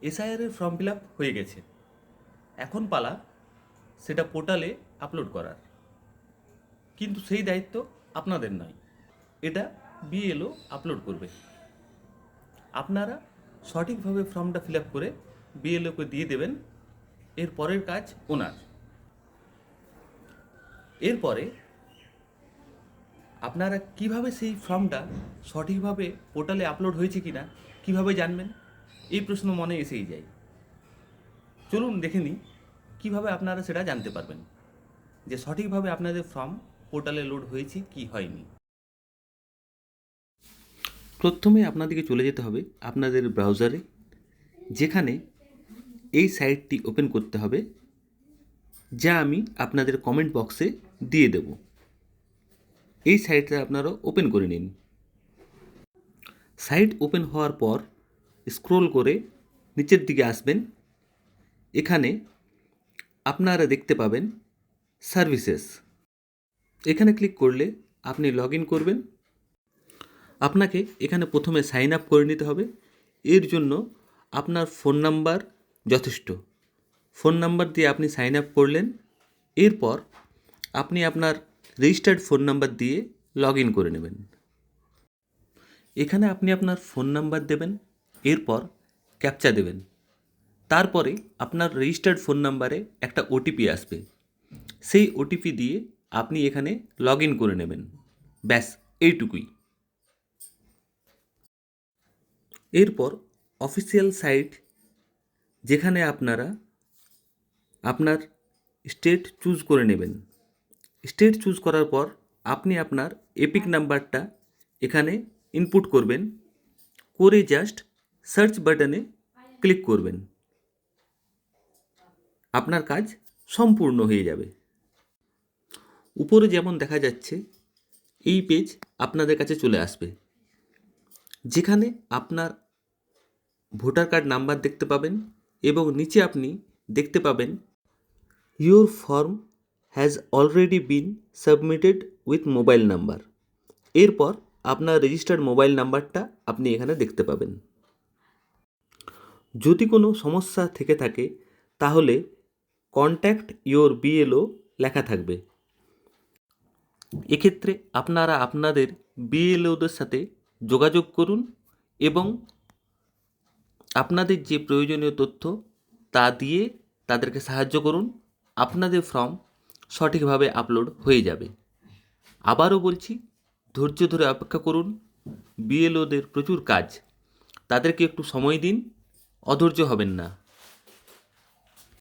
এসআইআরের form fill up হয়ে গেছে, এখন পালা সেটা পোর্টালে আপলোড করার। কিন্তু সেই দায়িত্ব আপনাদের নয়, এটা বিএলও আপলোড করবে। আপনারা সঠিকভাবে ফর্মটা ফিল আপ করে বিএলওকে দিয়ে দেবেন, এর পরের কাজ ওনার। এরপরে আপনারা কিভাবে সেই ফর্মটা সঠিকভাবে পোর্টালে আপলোড হয়েছে কিনা কিভাবে জানবেন, এই প্রশ্ন মনে এসেই যায়। চলুন দেখে নিই কীভাবে আপনারা সেটা জানতে পারবেন যে সঠিকভাবে আপনাদের ফর্ম পোর্টালে লোড হয়েছে কি হয়নি। প্রথমে আপনাদেরকে চলে যেতে হবে আপনাদের ব্রাউজারে, যেখানে এই সাইটটি ওপেন করতে হবে, যা আমি আপনাদের কমেন্ট বক্সে দিয়ে দেব। এই সাইটটা আপনারা ওপেন করে নিন। সাইট ওপেন হওয়ার পর স্ক্রোল করে নিচের দিকে আসবেন। এখানে আপনারা দেখতে পাবেন সার্ভিসেস। এখানে ক্লিক করলে আপনি লগ ইন করবেন। আপনাকে এখানে প্রথমে সাইন আপ করে নিতে হবে। এর জন্য আপনার ফোন নাম্বার যথেষ্ট। ফোন নাম্বার দিয়ে আপনি সাইন আপ করলেন। এরপর আপনি আপনার রেজিস্টার্ড ফোন নাম্বার দিয়ে লগ ইন করে নেবেন। এখানে আপনি আপনার ফোন নাম্বার দেবেন, এরপর ক্যাপচা দেবেন। তারপরে আপনার রেজিস্টার্ড ফোন নাম্বারে একটা ওটিপি আসবে, সেই ওটিপি দিয়ে আপনি এখানে লগ ইন করে নেবেন। ব্যাস, এইটুকুই। এরপর অফিসিয়াল সাইট, যেখানে আপনারা আপনার স্টেট চুজ করে নেবেন। স্টেট চুজ করার পর আপনি আপনার এপিক নাম্বারটা এখানে ইনপুট করবেন, করে জাস্ট সার্চ বাটনে ক্লিক করবেন। আপনার কাজ সম্পূর্ণ হয়ে যাবে। উপরে যেমন দেখা যাচ্ছে, এই পেজ আপনাদের কাছে চলে আসবে, যেখানে আপনার ভোটার কার্ড নাম্বার দেখতে পাবেন এবং নিচে আপনি দেখতে পাবেন your form has already been submitted with mobile number. এরপর আপনার রেজিস্টার্ড মোবাইল নাম্বারটা আপনি এখানে দেখতে পাবেন। যদি কোনো সমস্যা থেকে থাকে তাহলে কন্ট্যাক্ট ইয়োর বিএলও লেখা থাকবে। এক্ষেত্রে আপনারা আপনাদের বিএলওদের সাথে যোগাযোগ করুন এবং আপনাদের যে প্রয়োজনীয় তথ্য তা দিয়ে তাদেরকে সাহায্য করুন। আপনাদের ফর্ম সঠিকভাবে আপলোড হয়ে যাবে। আবারও বলছি, ধৈর্য ধরে অপেক্ষা করুন। বিএলওদের প্রচুর কাজ, তাদেরকে একটু সময় দিন, অধৈর্য হবেন না।